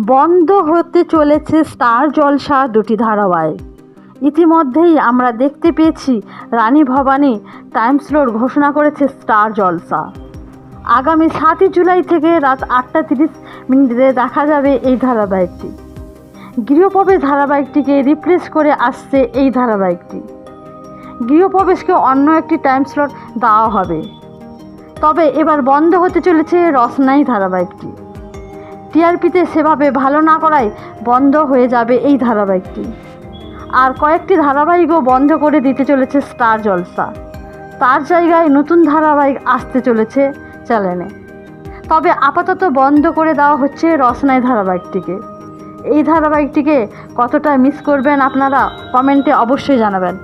বন্ধ হতে চলেছে স্টার জলসা দুটি ধারাবাহিক। ইতিমধ্যেই আমরা দেখতে পেয়েছি রানী ভবানী টাইম স্লট ঘোষণা করেছে স্টার জলসা। আগামী 7ই জুলাই থেকে রাত 8টা 30 দেখা যাবে এই ধারাবাহিকটি। গৃহপ্রবেশ ধারাবাহিকটিকে রিপ্লেস করে আসছে এই ধারাবাহিকটি। গৃহপ্রবেশকে অন্য একটি টাইম স্লট দেওয়া হবে। তবে এবার বন্ধ হতে চলেছে রসনাই ধারাবাহিকটি। টিআরপিতে সেভাবে ভালো না করায় বন্ধ হয়ে যাবে এই ধারাবাহিকটি। আর কয়েকটি ধারাবাহিকও বন্ধ করে দিতে চলেছে স্টার জলসা। তার জায়গায় নতুন ধারাবাহিক আসতে চলেছে চ্যানেলে। তবে আপাতত বন্ধ করে দেওয়া হচ্ছে রসনাই ধারাবাহিকটিকে। এই ধারাবাহিকটিকে কতটা মিস করবেন আপনারা কমেন্টে অবশ্যই জানাবেন।